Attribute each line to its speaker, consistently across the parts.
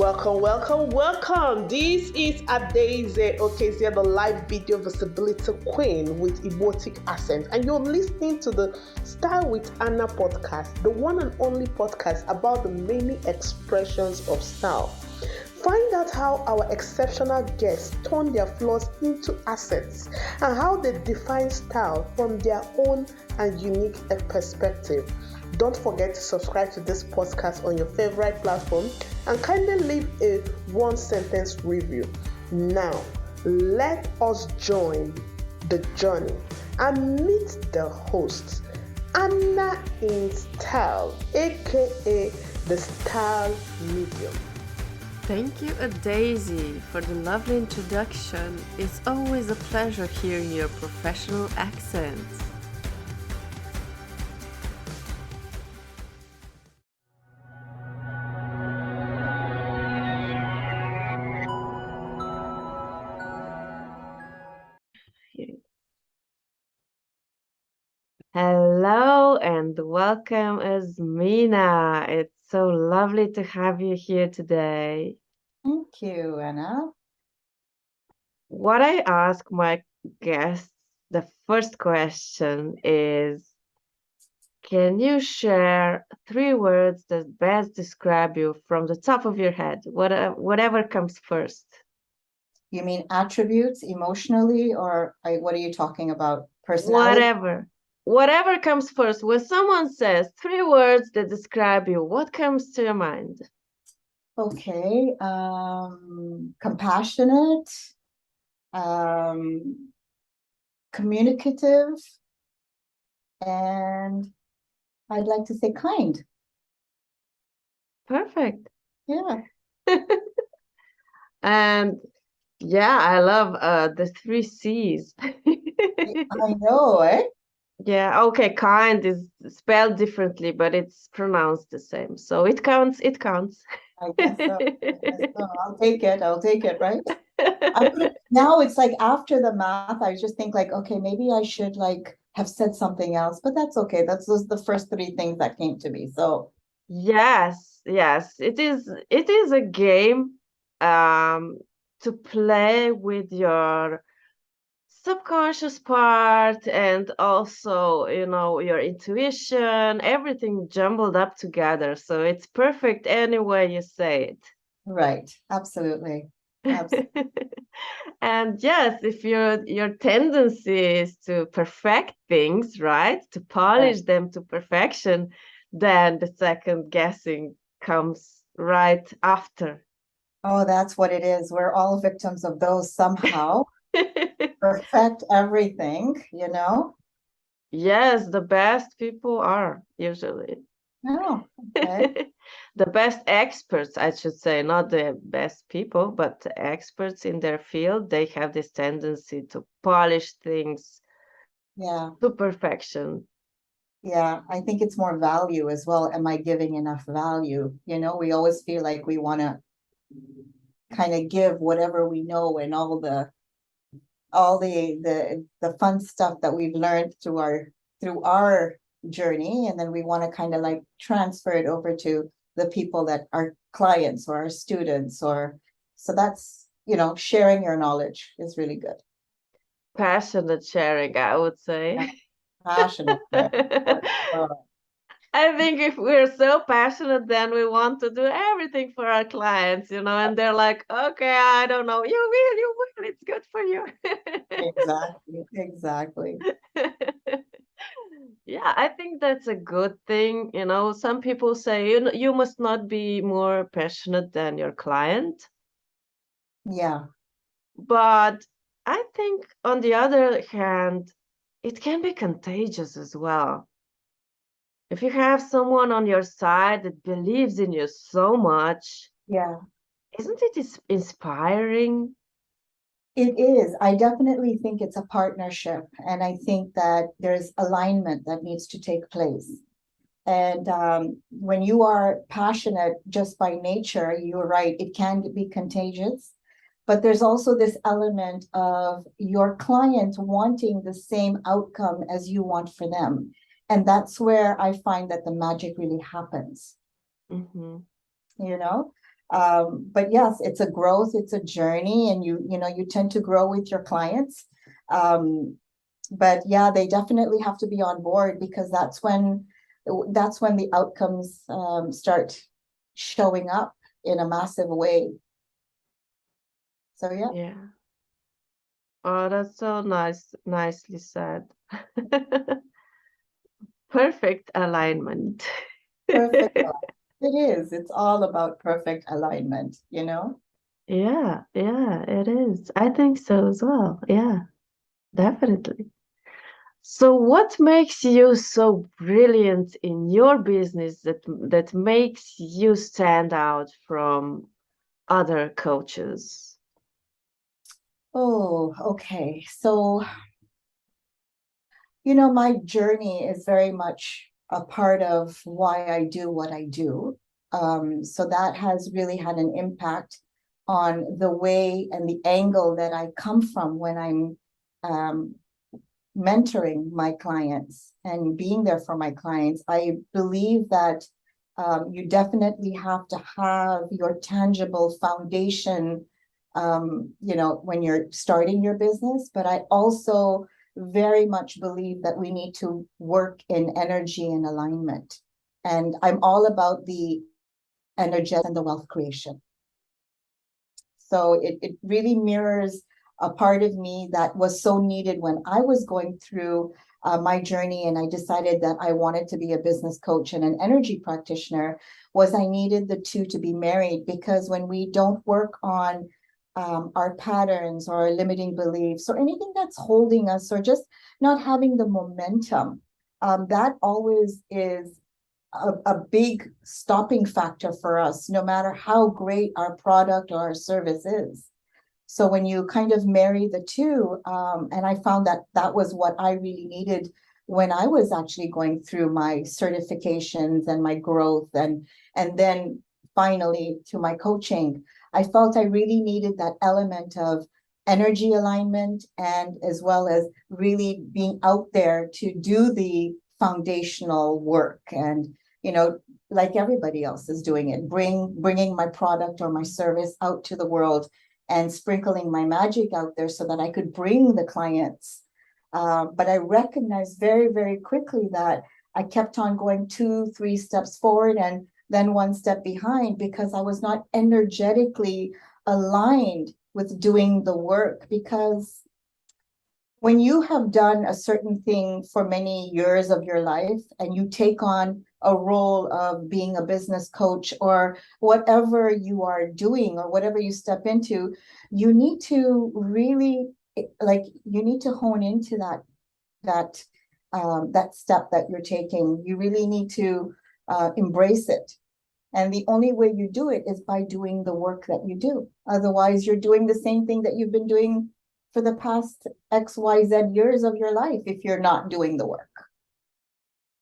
Speaker 1: Welcome, welcome, welcome. This is Adeze Okezie, the live video visibility queen with emotic accent, and you're listening to the Style with Anna podcast, the one and only podcast about the many expressions of style. Find out how our exceptional guests turn their flaws into assets and how they define style from their own and unique perspective. Don't forget to subscribe to this podcast on your favorite platform and kindly leave a one-sentence review. Now, let us join the journey and meet the host, Anna in Style, aka the Style Medium.
Speaker 2: Thank you, Daisy, for the lovely introduction. It's always a pleasure hearing your professional accent. Hello and welcome, Azmina. It's so lovely to have you here today.
Speaker 3: Thank you, Anna.
Speaker 2: What I ask my guests, the first question is, can you share 3 words that best describe you from the top of your head? Whatever comes first.
Speaker 3: You mean attributes emotionally, or what are you talking about? Personality?
Speaker 2: Whatever comes first. When someone says 3 words that describe you, what comes to your mind?
Speaker 3: Okay. Compassionate, communicative, and I'd like to say kind.
Speaker 2: Perfect.
Speaker 3: Yeah.
Speaker 2: And yeah, I love the 3 C's.
Speaker 3: I know, eh?
Speaker 2: Yeah, okay, kind is spelled differently, but it's pronounced the same. So it counts, it counts.
Speaker 3: I guess so. I'll take it, right? Now it's like after the math, I just think like, okay, maybe I should like have said something else, but that's okay. That's those the first 3 things that came to me. So
Speaker 2: yes, it is a game to play with your subconscious part and also, your intuition, everything jumbled up together. So it's perfect any way you say it.
Speaker 3: right, absolutely.
Speaker 2: And yes, if your tendency is to perfect things, right, to polish them to perfection, then the second guessing comes right after.
Speaker 3: Oh, that's what it is. We're all victims of those somehow. Perfect everything, you know?
Speaker 2: Yes, the best people are usually.
Speaker 3: Oh, okay.
Speaker 2: The best experts, I should say, not the best people, but the experts in their field, they have this tendency to polish things
Speaker 3: Yeah.
Speaker 2: to perfection.
Speaker 3: Yeah, I think it's more value as well. Am I giving enough value? You know, we always feel like we want to kind of give whatever we know and all the fun stuff that we've learned through our journey, and then we want to kind of like transfer it over to the people that are clients or our students, or so that's sharing your knowledge is really good.
Speaker 2: Passionate sharing, I would say.
Speaker 3: Yeah, passionate.
Speaker 2: I think if we're so passionate, then we want to do everything for our clients, and they're like, okay, I don't know, you will, it's good for you.
Speaker 3: Exactly.
Speaker 2: Yeah, I think that's a good thing. Some people say, you must not be more passionate than your client.
Speaker 3: Yeah.
Speaker 2: But I think, on the other hand, it can be contagious as well. If you have someone on your side that believes in you so much,
Speaker 3: Yeah,
Speaker 2: isn't it inspiring?
Speaker 3: it is. I definitely think it's a partnership, and I think that there's alignment that needs to take place. And when you are passionate just by nature, you're right, it can be contagious. But there's also this element of your client wanting the same outcome as you want for them. And that's where I find that the magic really happens.
Speaker 2: Mm-hmm.
Speaker 3: You know, But yes, it's a growth, it's a journey, and you tend to grow with your clients. But yeah, they definitely have to be on board, because that's when the outcomes start showing up in a massive way. So yeah,
Speaker 2: Yeah. Oh, that's so nicely said. Perfect alignment.
Speaker 3: perfect. It is. It's all about perfect alignment.
Speaker 2: Yeah, yeah, it is. I think so as well. Yeah, definitely. So what makes you so brilliant in your business that makes you stand out from other coaches?
Speaker 3: Oh, okay. So, my journey is very much a part of why I do what I do. So that has really had an impact on the way and the angle that I come from when I'm um, mentoring my clients and being there for my clients. I believe that you definitely have to have your tangible foundation, when you're starting your business. But I also very much believe that we need to work in energy and alignment. And I'm all about the energetics and the wealth creation. So it really mirrors a part of me that was so needed when I was going through my journey, and I decided that I wanted to be a business coach and an energy practitioner. Was I needed the two to be married, because when we don't work on our patterns or our limiting beliefs or anything that's holding us, or just not having the momentum, that always is a big stopping factor for us, no matter how great our product or our service is. So when you kind of marry the two, and I found that that was what I really needed when I was actually going through my certifications and my growth, and then finally to my coaching, I felt I really needed that element of energy alignment, and as well as really being out there to do the foundational work, and you know like everybody else is doing it, bringing my product or my service out to the world, and sprinkling my magic out there so that I could bring the clients. But I recognized very, very quickly that I kept on going 2, 3 steps forward and then one step behind, because I was not energetically aligned with doing the work. Because when you have done a certain thing for many years of your life, and you take on a role of being a business coach or whatever you are doing or whatever you step into, you need to really, you need to hone into that that step that you're taking. You really need to embrace it. And the only way you do it is by doing the work that you do. Otherwise, you're doing the same thing that you've been doing for the past XYZ years of your life if you're not doing the work.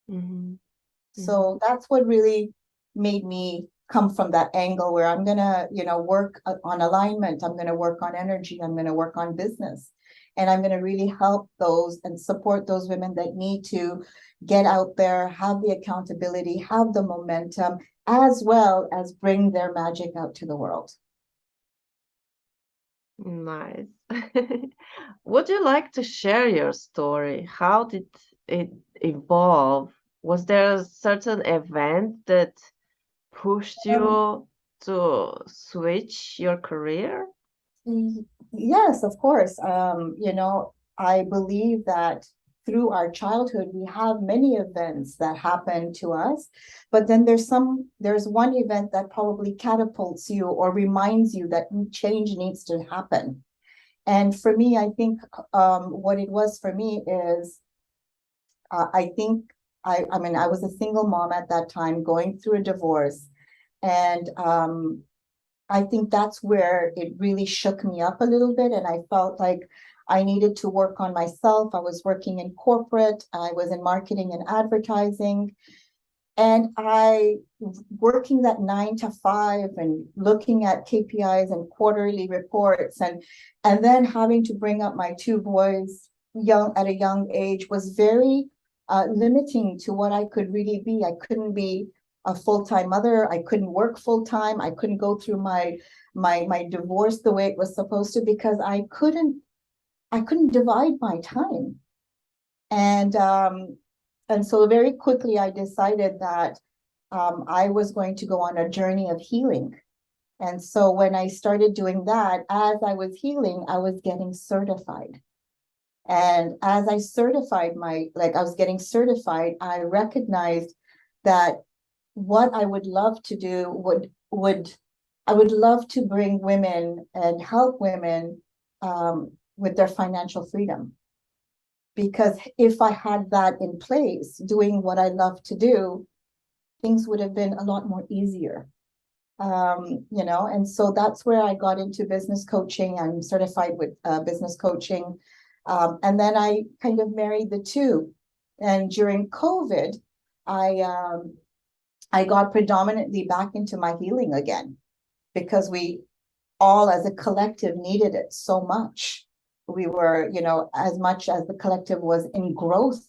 Speaker 2: Mm-hmm. Mm-hmm.
Speaker 3: So that's what really made me come from that angle, where I'm gonna, work on alignment. I'm gonna work on energy. I'm gonna work on business. And I'm gonna really help those and support those women that need to get out there, have the accountability, have the momentum, as well as bring their magic out to the world.
Speaker 2: Nice. Would you like to share your story? How did it evolve? Was there a certain event that pushed
Speaker 3: Um,
Speaker 2: you to switch your career?
Speaker 3: Yes, of course. I believe that through our childhood, we have many events that happen to us, but then there's one event that probably catapults you or reminds you that change needs to happen. And for me, I think what it was for me is, I think I mean, I was a single mom at that time going through a divorce, and I think that's where it really shook me up a little bit. And I felt like I needed to work on myself. I was working in corporate, I was in marketing and advertising. And I working that 9 to 5 and looking at KPIs and quarterly reports, and then having to bring up my two boys young at a young age was very limiting to what I could really be. I couldn't be a full-time mother. I couldn't work full-time. I couldn't go through my divorce the way it was supposed to, because I couldn't divide my time. And so very quickly I decided that I was going to go on a journey of healing. And so when I started doing that, as I was healing, I was getting certified. And as I was getting certified, I recognized that what I would love to do I would love to bring women and help women with their financial freedom. Because if I had that in place, doing what I love to do, things would have been a lot more easier. And so that's where I got into business coaching. I'm certified with business coaching. And then I kind of married the two. And during COVID, I got predominantly back into my healing again, because we all as a collective needed it so much. We were, as much as the collective was in growth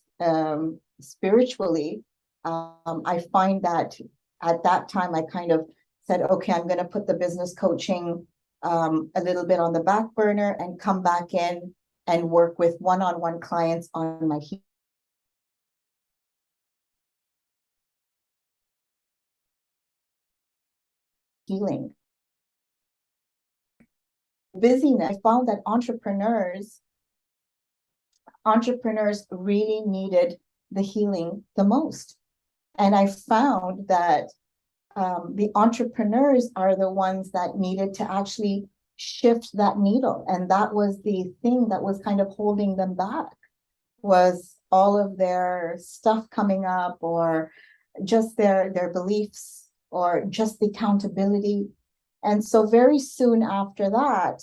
Speaker 3: spiritually, I find that at that time I kind of said, okay, I'm going to put the business coaching a little bit on the back burner and come back in and work with one-on-one clients on my healing. Busyness, I found that entrepreneurs really needed the healing the most. And I found that the entrepreneurs are the ones that needed to actually shift that needle. And that was the thing that was kind of holding them back, was all of their stuff coming up, or just their beliefs, or just the accountability. And so very soon after that,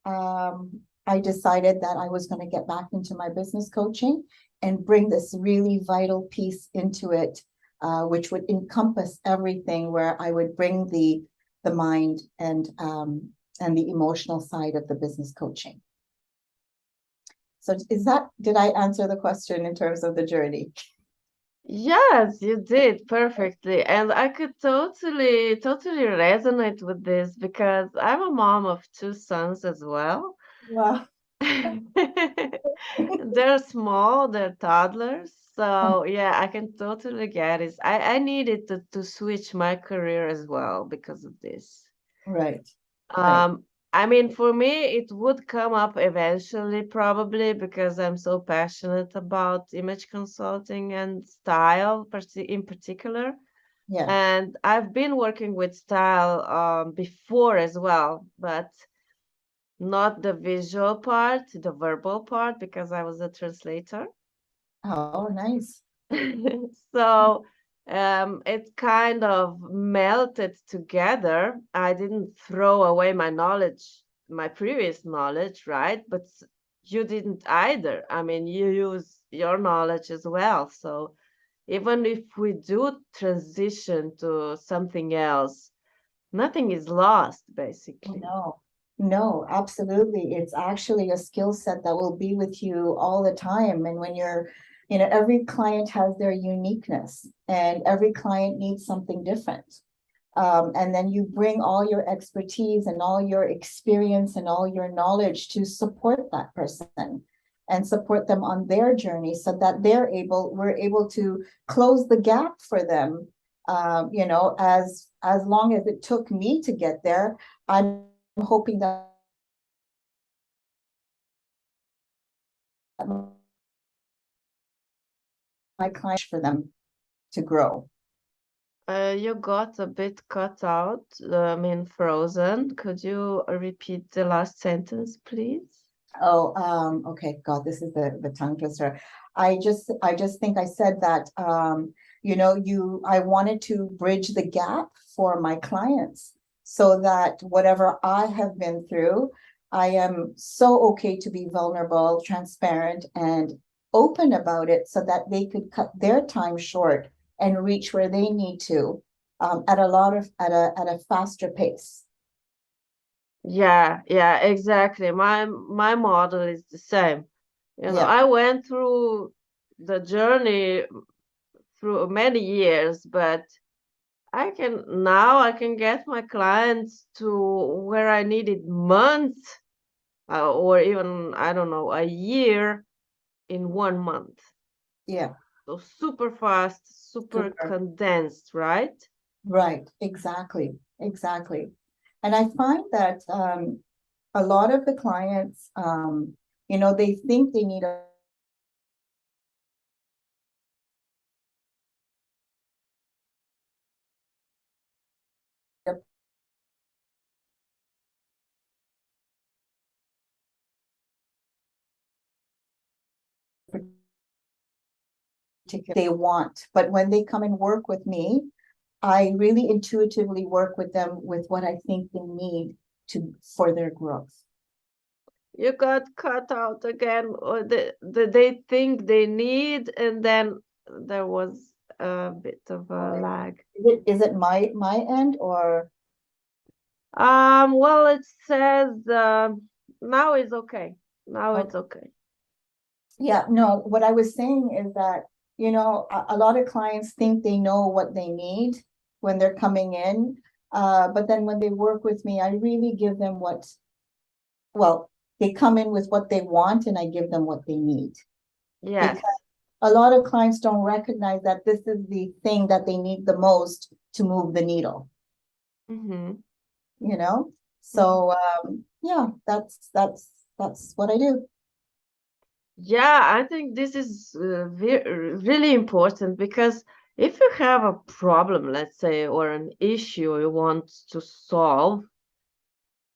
Speaker 3: I decided that I was going to get back into my business coaching and bring this really vital piece into it, which would encompass everything, where I would bring the mind and the emotional side of the business coaching. So did I answer the question in terms of the journey?
Speaker 2: Yes, you did perfectly. And I could totally resonate with this because I'm a mom of two sons as well.
Speaker 3: Wow.
Speaker 2: They're small, they're toddlers. So yeah, I can totally get it. I needed to switch my career as well because of this.
Speaker 3: Right. Right.
Speaker 2: Um, I mean, for me, it would come up eventually, probably because I'm so passionate about image consulting and style in particular.
Speaker 3: Yeah.
Speaker 2: And I've been working with style before as well, but not the visual part, the verbal part, because I was a translator.
Speaker 3: Oh, nice.
Speaker 2: So it kind of melted together. I didn't throw away my knowledge, my previous knowledge, right? But you didn't either. I mean, you use your knowledge as well. So even if we do transition to something else, nothing is lost, basically.
Speaker 3: No, no, absolutely. It's actually a skill set that will be with you all the time. And when every client has their uniqueness, and every client needs something different. And then you bring all your expertise and all your experience and all your knowledge to support that person and support them on their journey, so that we're able to close the gap for them. As long as it took me to get there, I'm hoping that my clients, for them to grow.
Speaker 2: You got a bit cut out, I mean, frozen. Could you repeat the last sentence, please?
Speaker 3: Oh, okay. God, this is the tongue twister. I just think I said that, I wanted to bridge the gap for my clients, so that whatever I have been through, I am so okay to be vulnerable, transparent, and open about it, so that they could cut their time short and reach where they need to, at a faster pace.
Speaker 2: Yeah, exactly. My model is the same.
Speaker 3: Yeah.
Speaker 2: I went through the journey through many years, but I can get my clients to where I needed months, or even, I don't know, a year in 1 month.
Speaker 3: Yeah,
Speaker 2: So super fast, super
Speaker 3: super.
Speaker 2: condensed, right?
Speaker 3: Right, exactly, exactly. And I find that a lot of the clients, they think they need a particular they want, but when they come and work with me, I really intuitively work with them with what I think they need to for their growth.
Speaker 2: You got cut out again, or they think they need, and then there was a bit of a lag.
Speaker 3: Is it my end or
Speaker 2: Well, it says now it's okay. Now it's
Speaker 3: okay?
Speaker 2: okay.
Speaker 3: Yeah, no, what I was saying is that, a lot of clients think they know what they need when they're coming in. But then when they work with me, I really give them well, they come in with what they want and I give them what they need.
Speaker 2: Yes.
Speaker 3: Because a lot of clients don't recognize that this is the thing that they need the most to move the needle,
Speaker 2: Mm-hmm.
Speaker 3: you know?
Speaker 2: Mm-hmm.
Speaker 3: So yeah, that's what I do.
Speaker 2: Yeah, I think this is really important because if you have a problem, let's say, or an issue you want to solve,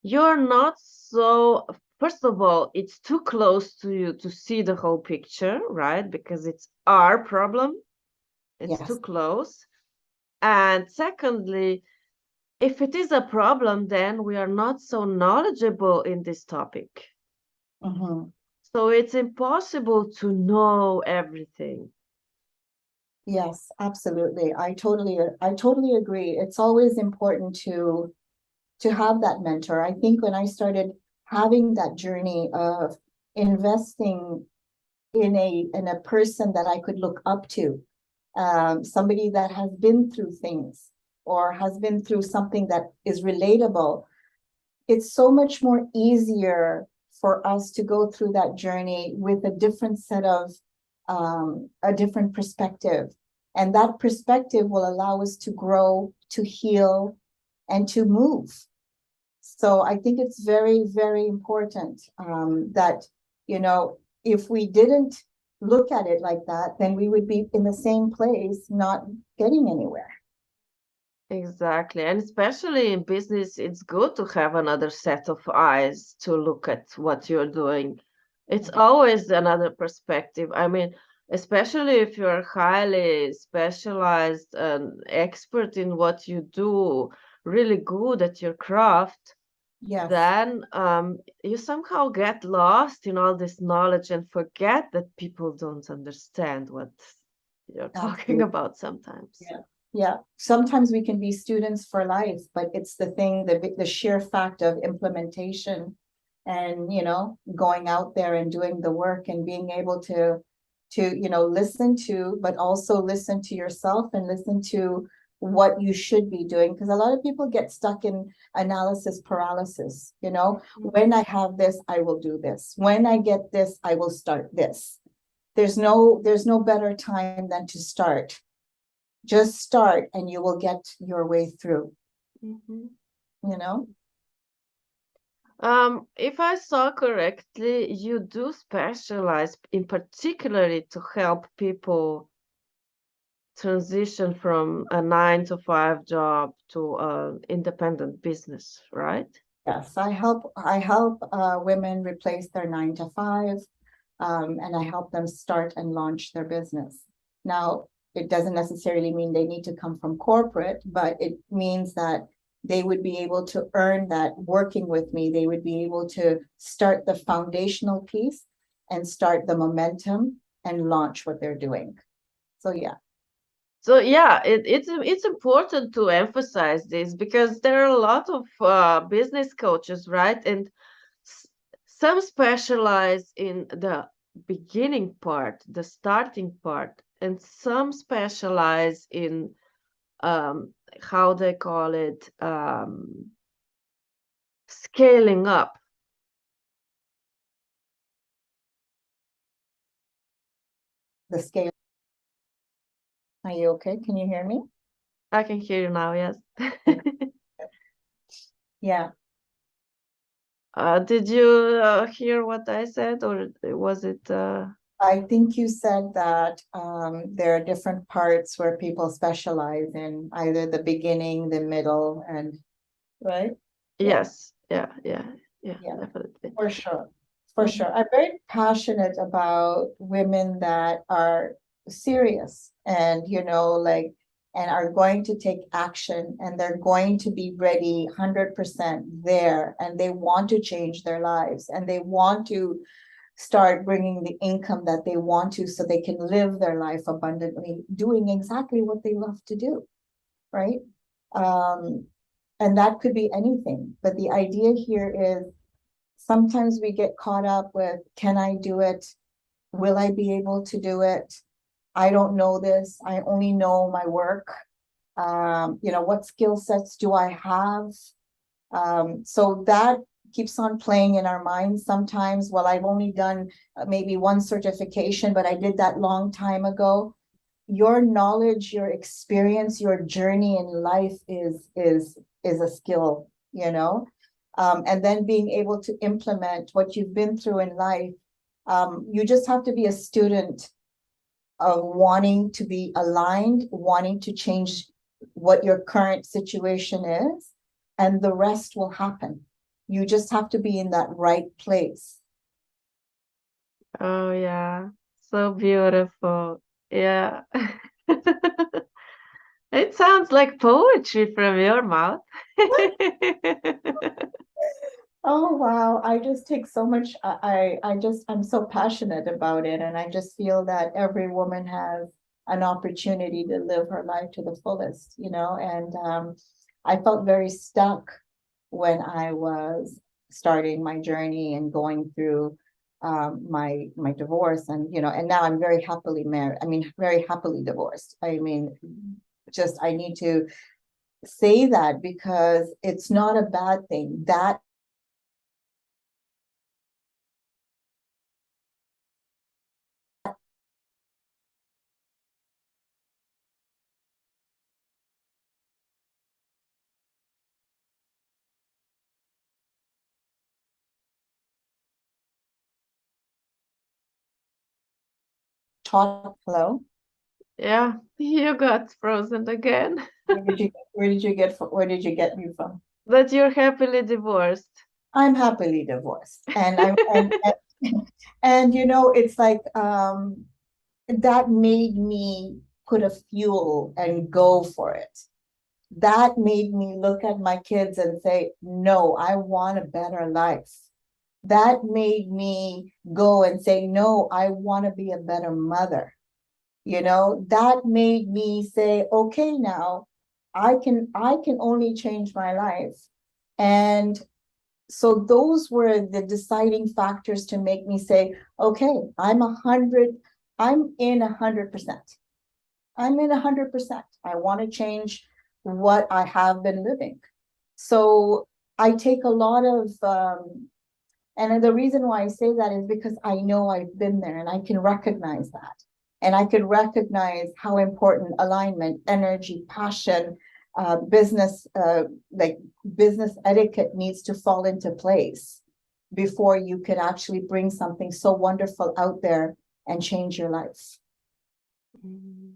Speaker 2: you're not so, first of all, it's too close to you to see the whole picture, right? Because it's our problem, it's too
Speaker 3: Yes.
Speaker 2: close. And secondly, if it is a problem, then we are not so knowledgeable in this topic.
Speaker 3: Mhm.
Speaker 2: So it's impossible to know everything.
Speaker 3: Yes, absolutely. I totally agree. It's always important to have that mentor. I think when I started having that journey of investing in a person that I could look up to, somebody that has been through things or has been through something that is relatable, it's so much more easier for us to go through that journey with a different set of a different perspective. And that perspective will allow us to grow, to heal, and to move. So I think it's very, very important that, if we didn't look at it like that, then we would be in the same place, not getting anywhere.
Speaker 2: Exactly. And especially in business, it's good to have another set of eyes to look at what you're doing. It's always another perspective. I mean, especially if you're highly specialized and expert in what you do, really good at your craft,
Speaker 3: Yes,
Speaker 2: then you somehow get lost in all this knowledge and forget that people don't understand what you're talking
Speaker 3: absolutely.
Speaker 2: about sometimes.
Speaker 3: Yeah. Yeah. Sometimes we can be students for life, but it's the sheer fact of implementation and, going out there and doing the work and being able to listen to, but also listen to yourself and listen to what you should be doing. Because a lot of people get stuck in analysis paralysis. When I have this, I will do this. When I get this, I will start this. There's no better time than to start. Just start and you will get your way through,
Speaker 2: Mhm.
Speaker 3: you know?
Speaker 2: If I saw correctly, you do specialize in particularly to help people transition from a 9 to 5 job to an independent business, right?
Speaker 3: Yes, I help women replace their 9 to 5, and I help them start and launch their business. Now, it doesn't necessarily mean they need to come from corporate, but it means that they would be able to earn that working with me. They would be able to start the foundational piece and start the momentum and launch what they're doing. So yeah.
Speaker 2: So yeah, it's important to emphasize this because there are a lot of business coaches, right? And s- some specialize in the beginning part, the starting part, and some specialize in how they call it, scaling up.
Speaker 3: The scale. Are you okay? Can you hear me?
Speaker 2: I can hear you now, yes.
Speaker 3: Yeah.
Speaker 2: Did you hear what I said, or was it?
Speaker 3: I think you said that there are different parts where people specialize in either the beginning, the middle, and right?
Speaker 2: Yes, yeah,
Speaker 3: Yeah,
Speaker 2: definitely.
Speaker 3: for sure. For
Speaker 2: Mhm.
Speaker 3: sure. I'm very passionate about women that are serious and, like, and are going to take action and they're going to be ready 100% there and they want to change their lives and they want to start bringing the income that they want to so they can live their life abundantly, doing exactly what they love to do, right? Um, and that could be anything. But the idea here is sometimes we get caught up with, can I do it? Will I be able to do it? I don't know this. I only know my work. What skill sets do I have? So that keeps on playing in our minds sometimes. Well, I've only done maybe one certification, but I did that long time ago. Your knowledge, your experience, your journey in life is a skill, and then being able to implement what you've been through in life. You just have to be a student of wanting to be aligned, wanting to change what your current situation is, and the rest will happen. You just have to be in that right place.
Speaker 2: Oh yeah, so beautiful. Yeah. It sounds like poetry from your mouth.
Speaker 3: Oh wow, I just take so much I'm so passionate about it and I just feel that every woman has an opportunity to live her life to the fullest, and I felt very stuck when I was starting my journey and going through my divorce and now I'm very happily married. I mean, very happily divorced. I mean, just I need to say that because it's not a bad thing. That taught. Hello?
Speaker 2: Yeah, you got frozen again.
Speaker 3: Where did you get me from?
Speaker 2: That you're happily divorced.
Speaker 3: I'm happily divorced. And it's like that made me put a fuel and go for it. That made me look at my kids and say, no, I want a better life. That made me go and say, no, I want to be a better mother. That made me say, okay, now I can only change my life. And so those were the deciding factors to make me say, okay, I'm in 100%. I'm in 100%. I want to change what I have been living. So I take a lot of, and the reason why I say that is because I know I've been there and I can recognize that. And I can recognize how important alignment, energy, passion, business, like business etiquette needs to fall into place before you could actually bring something so wonderful out there and change your life.
Speaker 2: Mhm.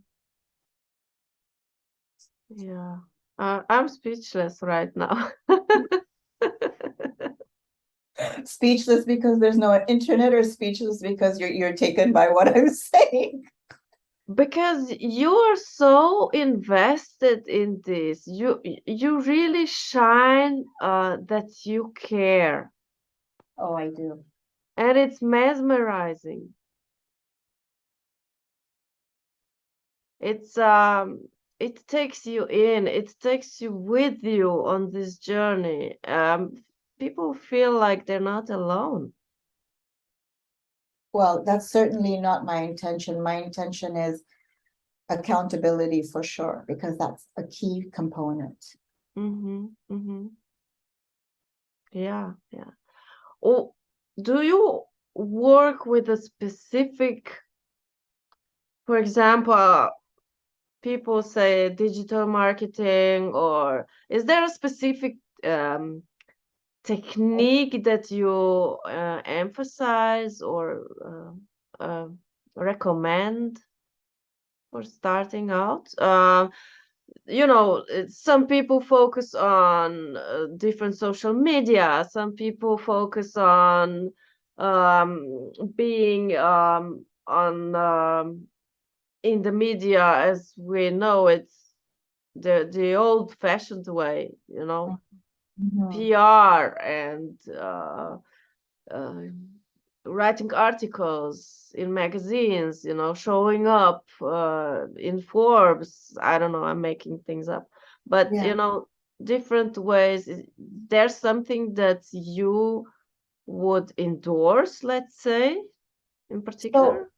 Speaker 2: Yeah. I'm speechless right now.
Speaker 3: Speechless because there's no internet, or speechless because you're taken by what I'm saying?
Speaker 2: Because you're so invested in this. You really shine that you care.
Speaker 3: Oh, I do.
Speaker 2: And it's mesmerizing. It's it takes you in, it takes you with you on this journey. People feel like they're not alone.
Speaker 3: Well, that's certainly not my intention. My intention is accountability for sure, because that's a key component.
Speaker 2: Mm-hmm. Mm-hmm. Yeah, yeah. Oh, do you work with a specific, for example, people say digital marketing, or is there a specific um, technique that you emphasize or recommend for starting out? Some people focus on different social media. Some people focus on being on in the media, as we know, it's the old-fashioned way,
Speaker 3: Mhm.
Speaker 2: PR and uh, writing articles in magazines, showing up in Forbes. I don't know, I'm making things up. But,
Speaker 3: Yeah.
Speaker 2: different ways. There's something that you would endorse, let's say, in
Speaker 3: So,
Speaker 2: particular?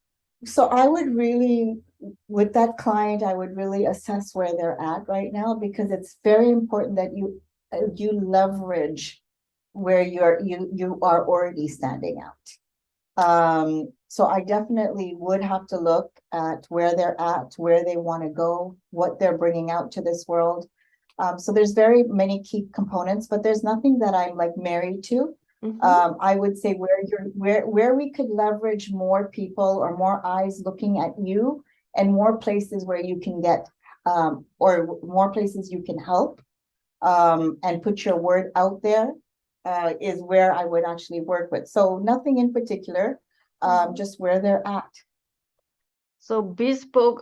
Speaker 3: so I would really, with that client, I would really assess where they're at right now, because it's very important that you leverage where you are already standing out. So I definitely would have to look at where they're at, where they want to go, what they're bringing out to this world. So there's very many key components, but there's nothing that I'm like married to.
Speaker 2: Mm-hmm.
Speaker 3: I would say where we could leverage more people or more eyes looking at you, and more places where you can get or more places you can help, and put your word out there, is where I would actually work with. So nothing in particular,
Speaker 2: Mm-hmm.
Speaker 3: just where they're at.
Speaker 2: So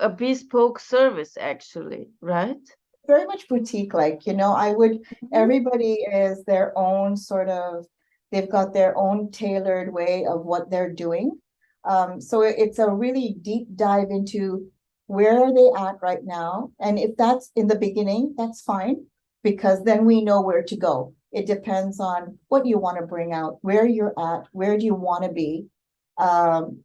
Speaker 2: a bespoke service, actually, right?
Speaker 3: Very much boutique like, I would,
Speaker 2: Mm-hmm.
Speaker 3: everybody is their own sort of, they've got their own tailored way of what they're doing. So it's a really deep dive into where are they at right now. And if that's in the beginning, that's fine, because then we know where to go. It depends on what you want to bring out, where you're at, where do you want to be, um,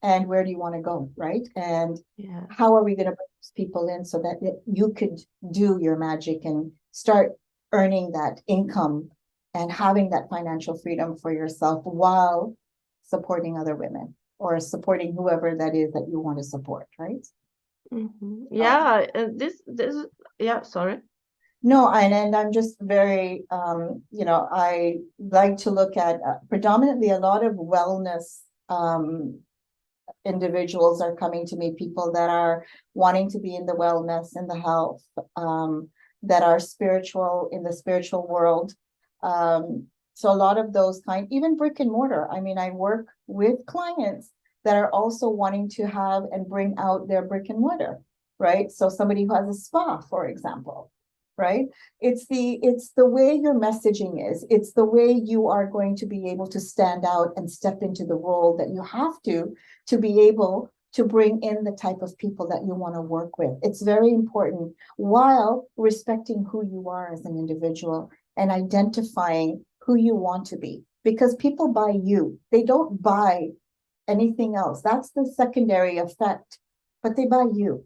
Speaker 3: and where do you want to go, right? And
Speaker 2: Yeah.
Speaker 3: how are we going to bring those people in so that you could do your magic and start earning that income and having that financial freedom for yourself while supporting other women or supporting whoever that is that you want to support, right?
Speaker 2: Mm-hmm.
Speaker 3: Um,
Speaker 2: Yeah, and this, yeah, sorry.
Speaker 3: no, and I'm just very, I like to look at predominantly a lot of wellness individuals are coming to me, people that are wanting to be in the wellness and the health, that are spiritual in the spiritual world. So a lot of those even brick and mortar. I mean, I work with clients that are also wanting to have and bring out their brick and mortar, right? So somebody who has a spa, for example, right? It's the way your messaging is. It's the way you are going to be able to stand out and step into the role that you have to be able to bring in the type of people that you want to work with. It's very important, while respecting who you are as an individual and identifying who you want to be, because people buy you. They don't buy anything else. That's the secondary effect, but they buy you.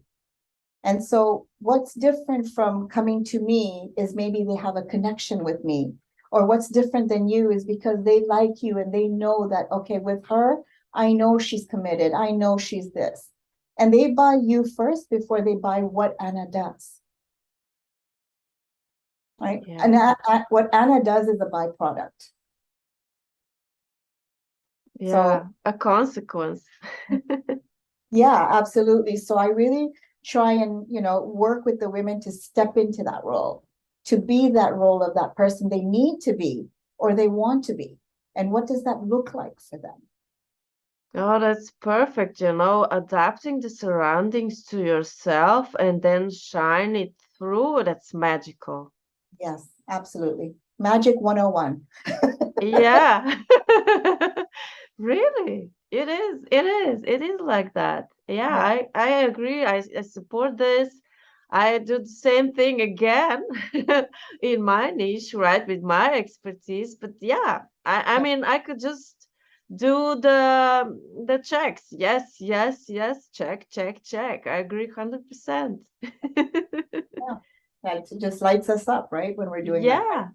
Speaker 3: And so what's different from coming to me is maybe they have a connection with me. Or what's different than you is because they like you and they know that, okay, with her, I know she's committed. I know she's this. And they buy you first before they buy what Anna does. Right? And
Speaker 2: Yeah,
Speaker 3: what Anna does is a byproduct.
Speaker 2: yeah,
Speaker 3: So
Speaker 2: a consequence.
Speaker 3: yeah, absolutely. So I really try and, work with the women to step into that role, to be that role of that person they need to be or they want to be. And what does that look like for them?
Speaker 2: Oh, that's perfect, adapting the surroundings to yourself and then shine it through. That's magical.
Speaker 3: Yes, absolutely. Magic 101.
Speaker 2: Yeah. Really, it is. It is. It is like that. Yeah,
Speaker 3: Yeah.
Speaker 2: I agree. I support this. I do the same thing again in my niche, right, with my expertise. But yeah, I
Speaker 3: Yeah.
Speaker 2: mean, I could just do the checks. Yes, yes, yes. Check, check, check. I agree 100%.
Speaker 3: Yeah. That just lights us up, right? When we're doing that.
Speaker 2: Yeah.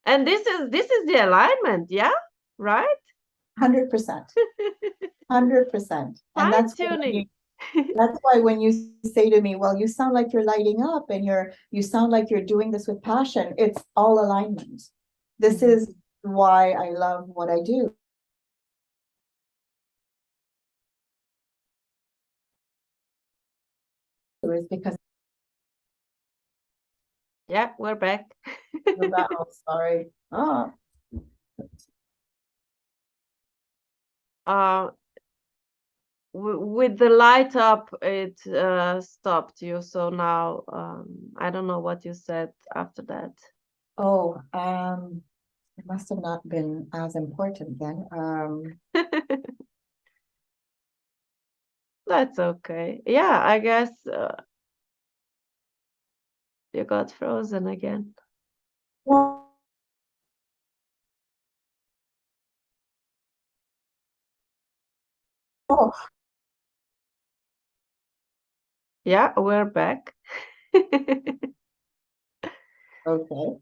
Speaker 2: And this is the alignment, yeah? Right?
Speaker 3: 100%. 100%. And
Speaker 2: Fine tuning.
Speaker 3: that's why when you say to me, well, you sound like you're lighting up and you sound like you're doing this with passion, it's all alignment. This
Speaker 2: Mhm.
Speaker 3: is why I love what I do. Is because
Speaker 2: Yeah, we're back.
Speaker 3: of that. Oh, sorry. Oh,
Speaker 2: uh with the light up, it stopped you. So now I don't know what you said after that.
Speaker 3: oh, it must have not been as important then.
Speaker 2: That's okay. Yeah, I guess you got frozen again.
Speaker 3: Well, oh,
Speaker 2: Yeah, we're back.
Speaker 3: okay.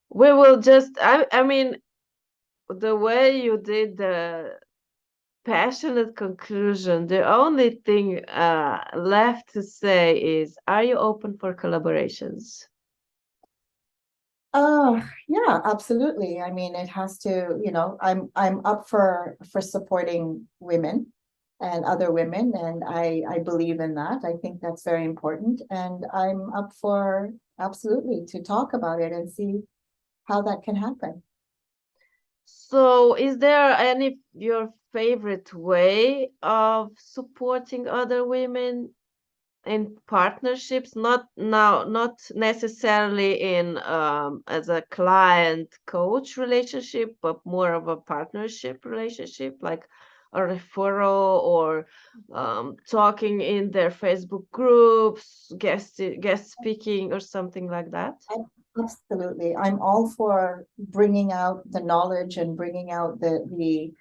Speaker 2: We will just, I mean, the way you did the passionate conclusion, the only thing left to say is, are you open for collaborations?
Speaker 3: Yeah, absolutely. I mean, it has to, I'm up for supporting women and other women, and I believe in that. I think that's very important, and I'm up for absolutely to talk about it and see how that can happen.
Speaker 2: So, is there any your favorite way of supporting other women in partnerships? Not necessarily in as a client coach relationship, but more of a partnership relationship, like a referral or talking in their Facebook groups, guest speaking or something like that.
Speaker 3: Absolutely. I'm all for bringing out the knowledge and bringing out the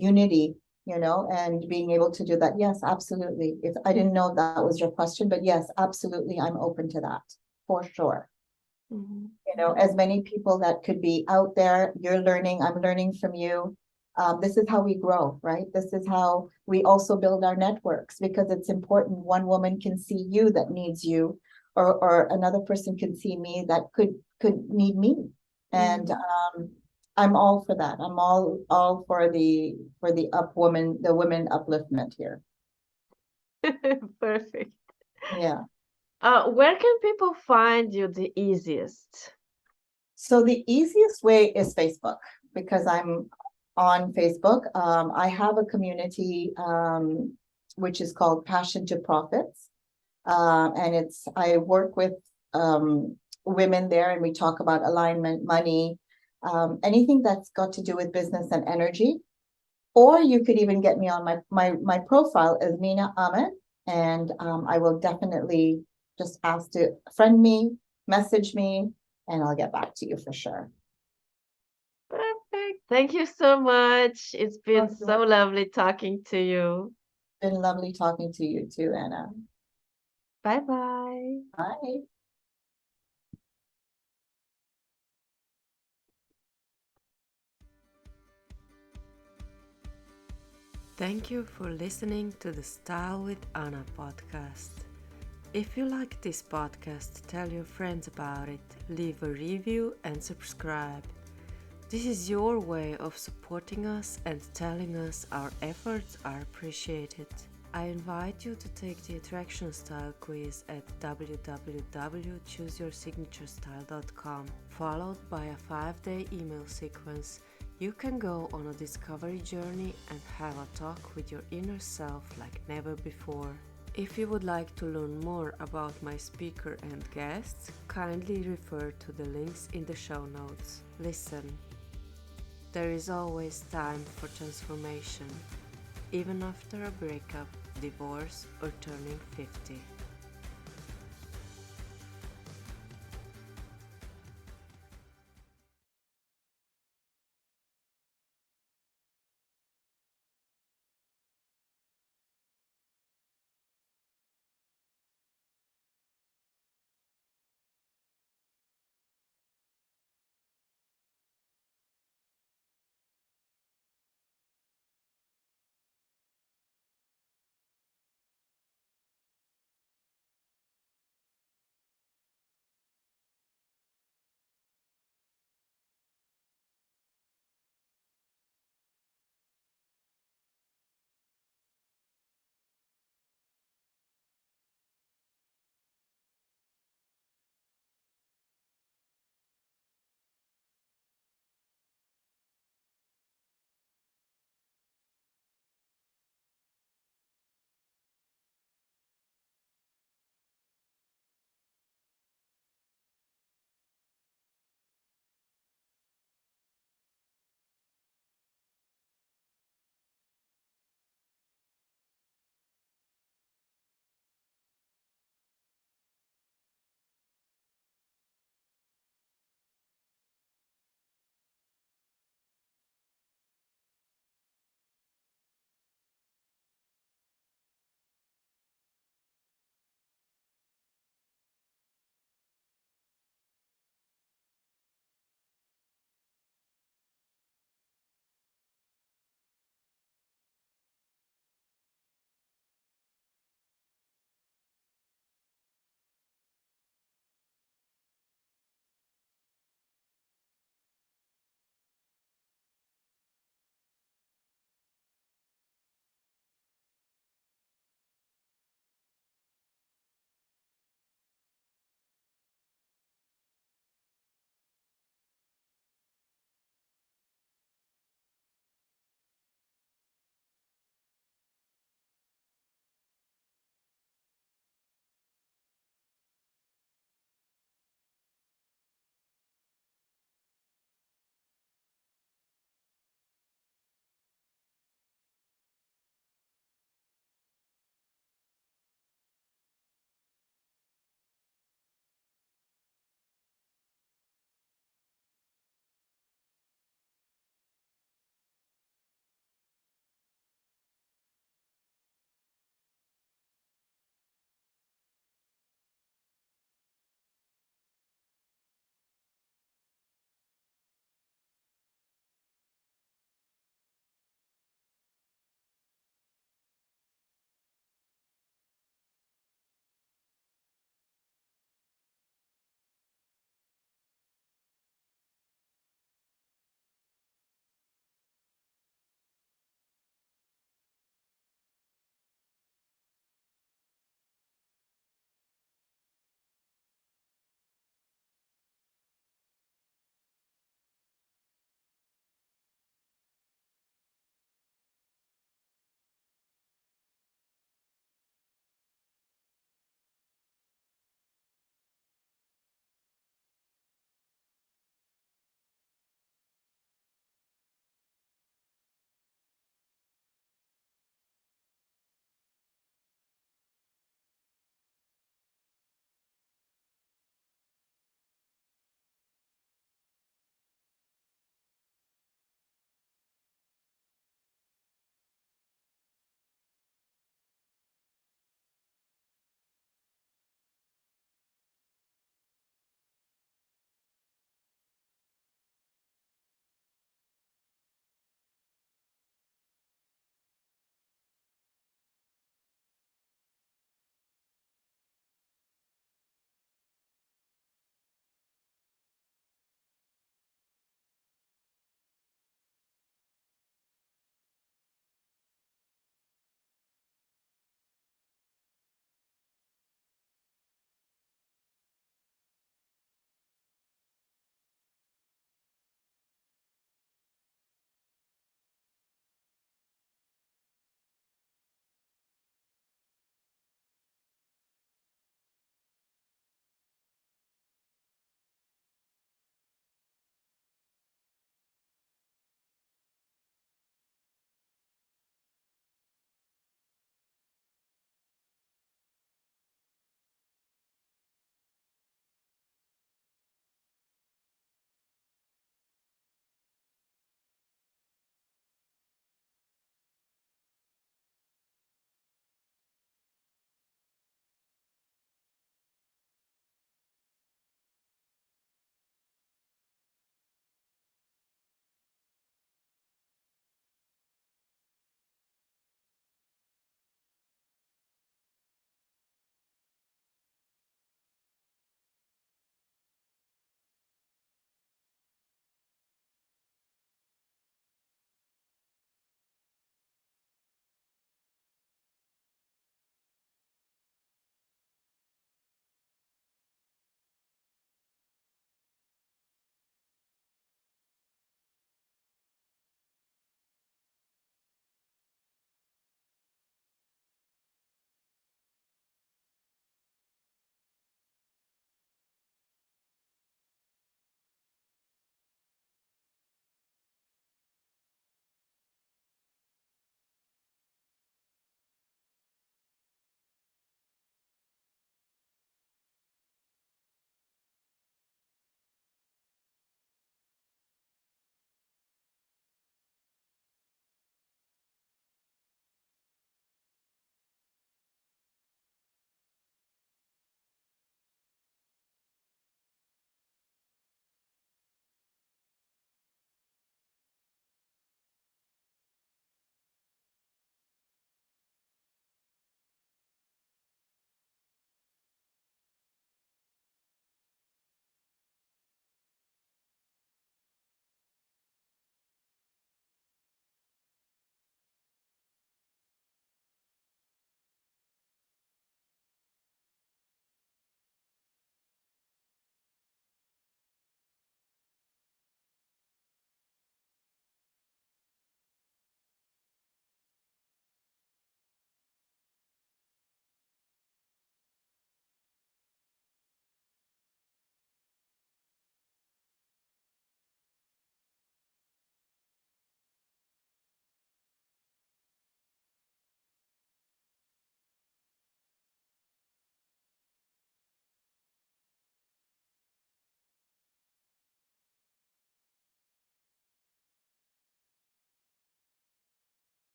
Speaker 3: unity, and being able to do that. Yes, absolutely. If I didn't know that was your question, but yes, absolutely, I'm open to that for sure.
Speaker 2: Mhm.
Speaker 3: As many people that could be out there, you're learning, I'm learning from you. This is how we grow, right? This is how we also build our networks because it's important. One woman can see you that needs you, or another person can see me that could need me. And
Speaker 2: Mhm.
Speaker 3: I'm all for that. I'm all for the women upliftment here.
Speaker 2: Perfect.
Speaker 3: Yeah.
Speaker 2: Where can people find you the easiest?
Speaker 3: So the easiest way is Facebook because I'm on Facebook. I have a community which is called Passion to Profits. And I work with women there and we talk about alignment, money, anything that's got to do with business and energy. Or you could even get me on my profile, Azmina Ahmed, and I will definitely just ask to friend me, message me, and I'll get back to you for sure.
Speaker 2: Perfect. Thank you so much. It's been
Speaker 3: It's
Speaker 2: so lovely talking to you.
Speaker 3: been lovely talking to you too, Anna.
Speaker 2: Bye bye.
Speaker 3: Bye.
Speaker 4: Thank you for listening to the Style with Anna podcast. If you like this podcast, tell your friends about it, leave a review, and subscribe. This is your way of supporting us and telling us our efforts are appreciated. I invite you to take the Attraction Style quiz at www.chooseyoursignaturesstyle.com, followed by a 5-day email sequence. You can go on a discovery journey and have a talk with your inner self like never before. If you would like to learn more about my speaker and guests, kindly refer to the links in the show notes. Listen, there is always time for transformation, even after a breakup, divorce, or turning 50.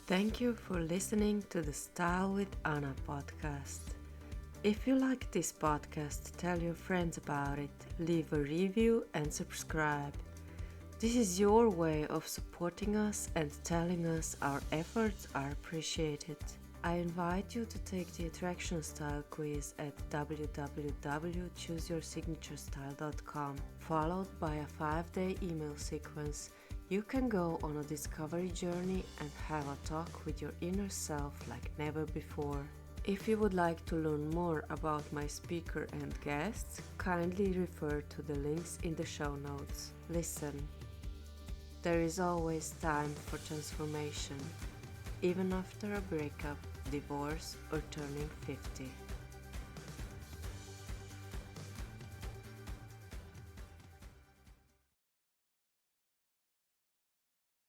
Speaker 4: Thank you for listening to the Style with Anna podcast. If you like this podcast, tell your friends about it, leave a review and subscribe. This is your way of supporting us and telling us our efforts are appreciated. I invite you to take the Attraction Style quiz at www.chooseyoursigunaturestyle.com, followed by a 5-day email sequence. You can go on a discovery journey and have a talk with your inner self like never before. If you would like to learn more about my speaker and guests, kindly refer to the links in the show notes. Listen, there is always time for transformation, even after a breakup, divorce, or turning 50.